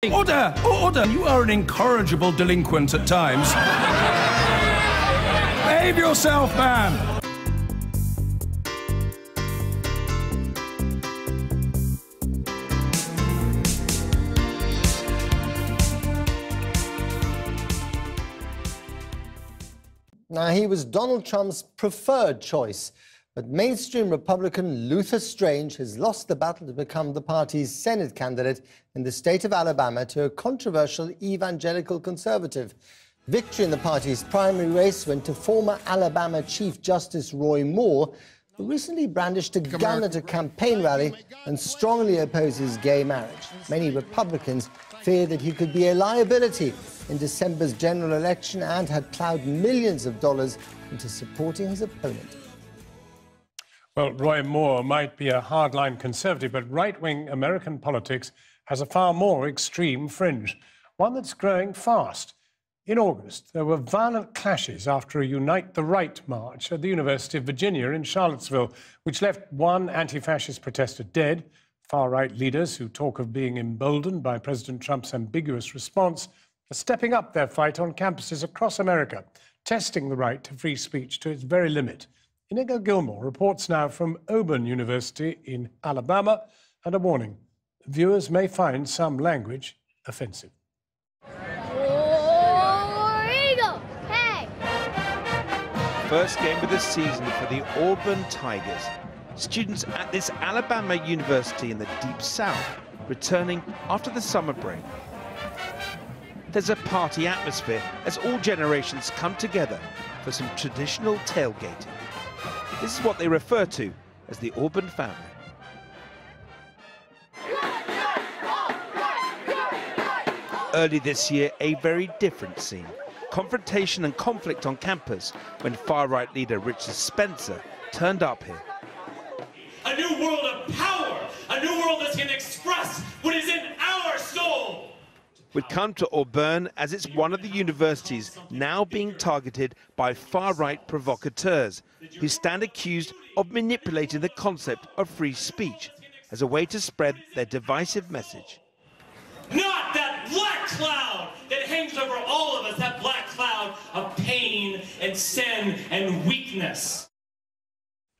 Order! Order! You are an incorrigible delinquent at times. Behave yourself, man! Now, he was Donald Trump's preferred choice, but mainstream Republican Luther Strange has lost the battle to become the party's Senate candidate in the state of Alabama to a controversial evangelical conservative. Victory in the party's primary race went to former Alabama Chief Justice Roy Moore, who recently brandished a gun at a campaign rally and strongly opposes gay marriage. Many Republicans fear that he could be a liability in December's general election and had plowed millions of dollars into supporting his opponent. Well, Roy Moore might be a hardline conservative, but right-wing American politics has a far more extreme fringe, one that's growing fast. In August, there were violent clashes after a Unite the Right march at the University of Virginia in Charlottesville, which left one anti-fascist protester dead. Far-right leaders who talk of being emboldened by President Trump's ambiguous response are stepping up their fight on campuses across America, testing the right to free speech to its very limit. Inigo Gilmore reports now from Auburn University in Alabama, and a warning: viewers may find some language offensive. First game of the season for the Auburn Tigers. Students at this Alabama university in the Deep South returning after the summer break. There's a party atmosphere as all generations come together for some traditional tailgating. This is what they refer to as the Auburn family. Early this year, a very different scene. Confrontation and conflict on campus when far-right leader Richard Spencer turned up here. A new world of power, a new world that can express what is in our soul. Would come to Auburn as it's one of the universities now being targeted by far-right provocateurs who stand accused of manipulating the concept of free speech as a way to spread their divisive message. Not that black cloud that hangs over all of us, that black cloud of pain and sin and weakness.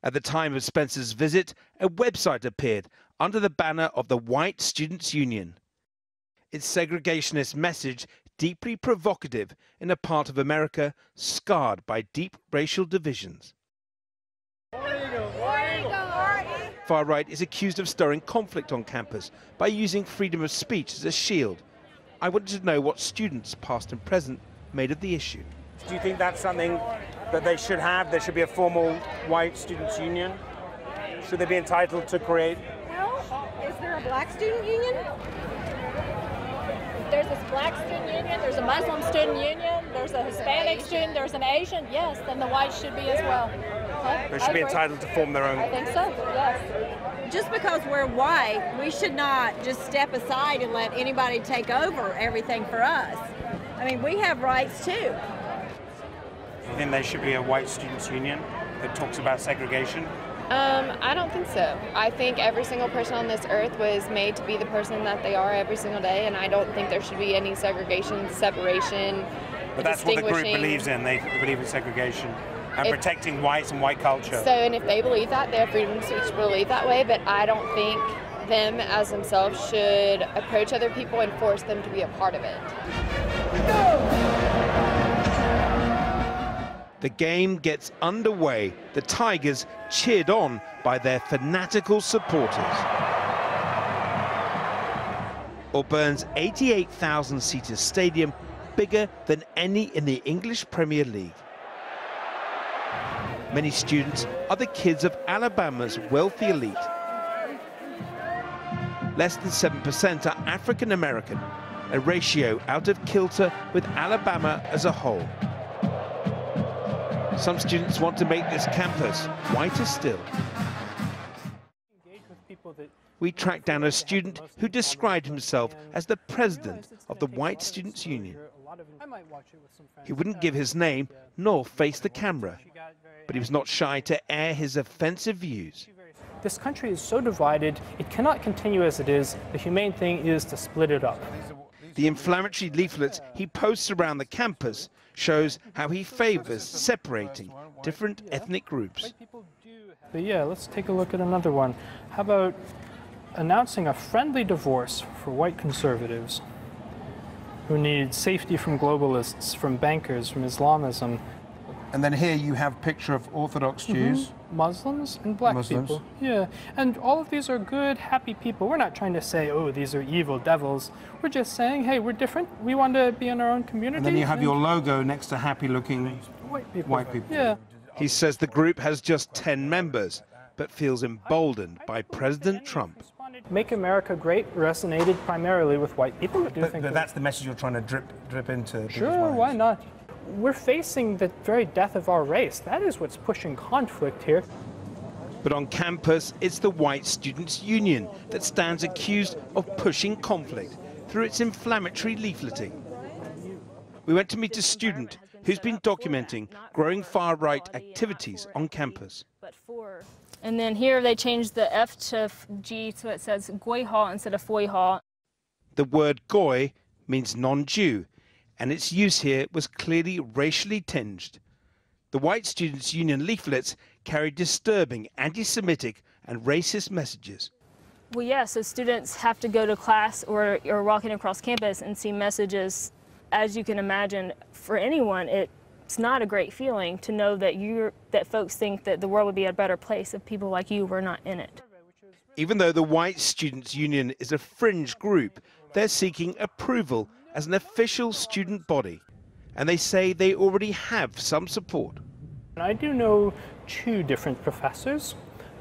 At the time of Spencer's visit, a website appeared under the banner of the White Students' Union. Its segregationist message deeply provocative in a part of America scarred by deep racial divisions. Far-right is accused of stirring conflict on campus by using freedom of speech as a shield. I wanted to know what students, past and present, made of the issue. Do you think that's something that they should have? There should be a formal white students' union? Should they be entitled to create? Well, is there a black student union? There's this black student union, there's a Muslim student union, there's a Hispanic student, there's an Asian, yes, then the whites should be as well. They should be entitled to form their own. I think so, yes. Just because we're white, we should not just step aside and let anybody take over everything for us. I mean, we have rights too. Do you think there should be a white students' union that talks about segregation? I don't think so. I think every single person on this earth was made to be the person that they are every single day, and I don't think there should be any segregation, separation, but that's what the group believes in. They believe in segregation and protecting whites and white culture. So, and if they believe that, they have freedom of speech to believe that way, but I don't think them as themselves should approach other people and force them to be a part of it. The game gets underway. The Tigers cheered on by their fanatical supporters. Auburn's 88,000-seater stadium, bigger than any in the English Premier League. Many students are the kids of Alabama's wealthy elite. Less than 7% are African American, a ratio out of kilter with Alabama as a whole. Some students want to make this campus whiter still. We tracked down a student who described himself as the president of the White Students' Union. He wouldn't give his name nor face the camera, but he was not shy to air his offensive views. This country is so divided, it cannot continue as it is. The humane thing is to split it up. The inflammatory leaflets he posts around the campus shows how he favors separating different ethnic groups. But yeah, let's take a look at another one. How about announcing a friendly divorce for white conservatives who need safety from globalists, from bankers, from Islamism. And then here you have a picture of Orthodox Jews. Muslims and black people. Yeah, and all of these are good, happy people. We're not trying to say, oh, these are evil devils. We're just saying, hey, we're different. We want to be in our own community. And then you have your logo next to happy-looking white people. Yeah. He says the group has just 10 members, but feels emboldened by President Trump. Make America Great resonated primarily with white people. But that's the message you're trying to drip into. Sure, why not? We're facing the very death of our race. That is what's pushing conflict here. But on campus, it's the White Students' Union that stands accused of pushing conflict through its inflammatory leafleting. We went to meet a student who's been documenting growing far-right activities on campus. And then here they changed the F to G, so it says Goi Ha instead of Foi Ha. The word Goi means non-Jew, and its use here was clearly racially tinged. The White Students' Union leaflets carry disturbing anti-Semitic and racist messages. Well, yeah, so students have to go to class or walking across campus and see messages. As you can imagine, for anyone, it's not a great feeling to know that folks think that the world would be a better place if people like you were not in it. Even though the White Students' Union is a fringe group, they're seeking approval as an official student body, and they say they already have some support. I do know 2 different professors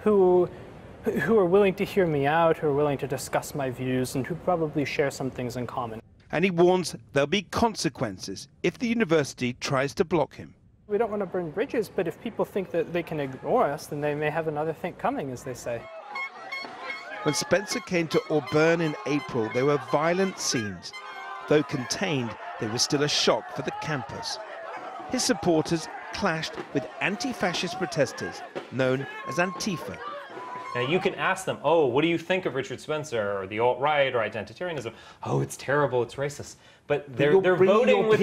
who are willing to hear me out, who are willing to discuss my views, and who probably share some things in common. And he warns there'll be consequences if the university tries to block him. We don't want to burn bridges, but if people think that they can ignore us, then they may have another thing coming, as they say. When Spencer came to Auburn in April, there were violent scenes. Though contained, they were still a shock for the campus. His supporters clashed with anti-fascist protesters known as Antifa. Now you can ask them, oh, what do you think of Richard Spencer or the alt-right or identitarianism? Oh, it's terrible, it's racist. But they're voting with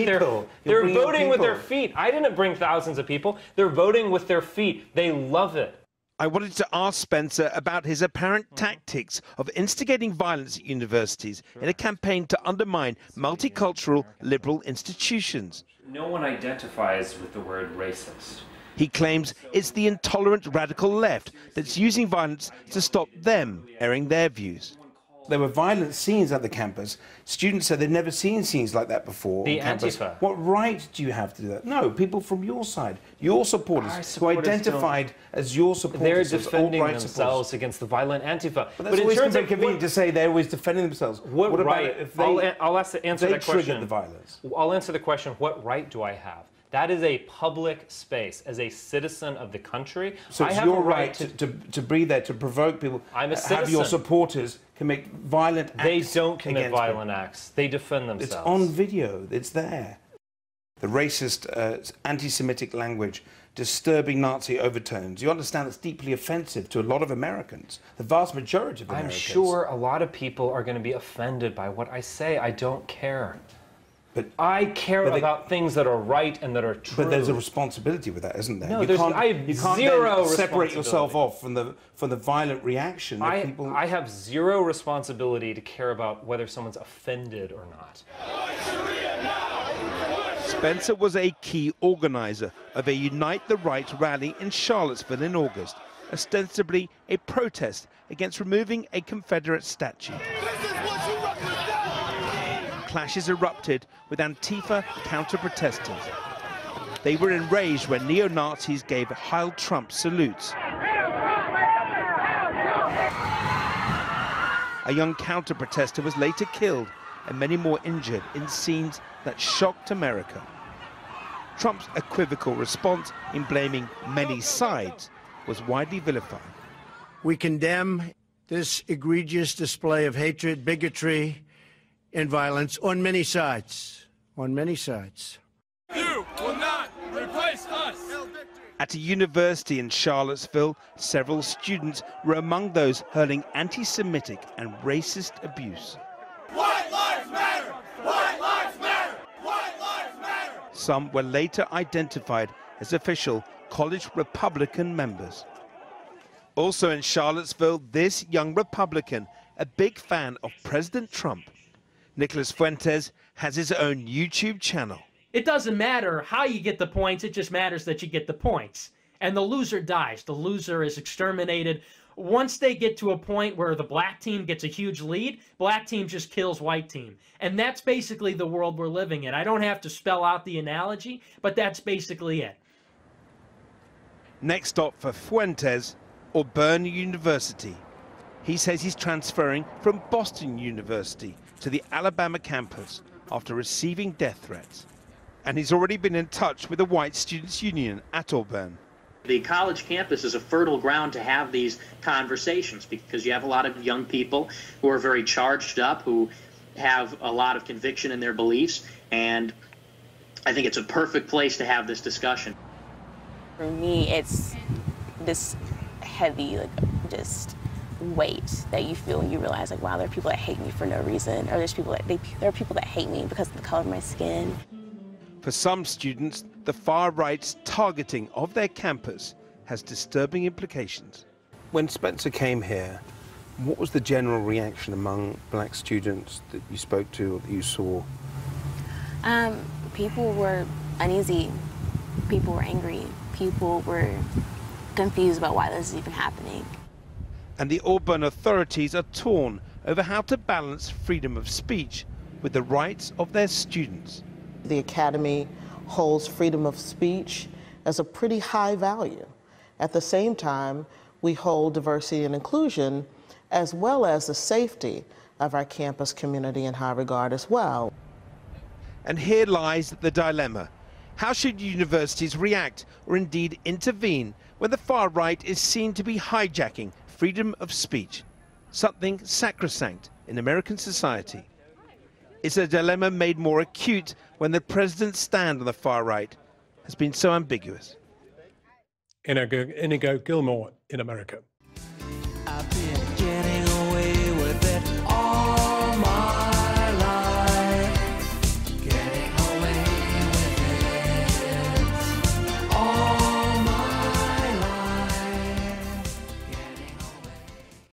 their feet. I didn't bring thousands of people. They're voting with their feet. They love it. I wanted to ask Spencer about his apparent tactics of instigating violence at universities in a campaign to undermine multicultural liberal institutions. No one identifies with the word racist. He claims it's the intolerant radical left that's using violence to stop them airing their views. There were violent scenes at the campus. Students said they'd never seen scenes like that before. The on campus. Antifa. What right do you have to do that? No, people from your side, your supporters who identified as your supporters. They're defending themselves against the violent Antifa. But that's always very convenient to say they're always defending themselves. What about right? if they, I'll answer that question. Triggered the violence. I'll answer the question, what right do I have? That is a public space. As a citizen of the country, so it's your right to be there, to provoke people. I'm a citizen. Have your supporters commit violent acts. They don't commit violent acts. They defend themselves. It's on video. It's there. The racist, anti-Semitic language, disturbing Nazi overtones. You understand it's deeply offensive to a lot of Americans, the vast majority of Americans. I'm sure a lot of people are going to be offended by what I say. I don't care. But I care about things that are right and that are true. But there's a responsibility with that, isn't there? No, you can't zero separate yourself off from the violent reaction. I have zero responsibility to care about whether someone's offended or not. Spencer was a key organizer of a Unite the Right rally in Charlottesville in August, ostensibly a protest against removing a Confederate statue. Clashes erupted with Antifa counter-protesters. They were enraged when neo-Nazis gave Heil Trump salutes. A young counter-protester was later killed and many more injured in scenes that shocked America. Trump's equivocal response in blaming many sides was widely vilified. We condemn this egregious display of hatred, bigotry, and violence on many sides. On many sides. You will not replace us. At a university in Charlottesville, several students were among those hurling anti-Semitic and racist abuse. White lives matter! Some were later identified as official college Republican members. Also in Charlottesville, this young Republican, a big fan of President Trump, Nicholas Fuentes, has his own YouTube channel. It doesn't matter how you get the points, it just matters that you get the points. And the loser dies. The loser is exterminated. Once they get to a point where the black team gets a huge lead, black team just kills white team. And that's basically the world we're living in. I don't have to spell out the analogy, but that's basically it. Next stop for Fuentes, Auburn University. He says he's transferring from Boston University to the Alabama campus after receiving death threats. And he's already been in touch with the White Students' Union at Auburn. The college campus is a fertile ground to have these conversations because you have a lot of young people who are very charged up, who have a lot of conviction in their beliefs, and I think it's a perfect place to have this discussion. For me, it's this heavy, just weight that you feel when you realize, like, wow, there are people that hate me for no reason, or there are people that hate me because of the color of my skin. For some students, the far right's targeting of their campus has disturbing implications. When Spencer came here, what was the general reaction among black students that you spoke to or that you saw? People were uneasy. People were angry. People were confused about why this is even happening. And the Auburn authorities are torn over how to balance freedom of speech with the rights of their students. The Academy holds freedom of speech as a pretty high value. At the same time, we hold diversity and inclusion as well as the safety of our campus community in high regard as well. And here lies the dilemma. How should universities react or indeed intervene when the far right is seen to be hijacking freedom of speech, something sacrosanct in American society? It's a dilemma made more acute when the president's stand on the far right has been so ambiguous. Inigo Gilmore in America.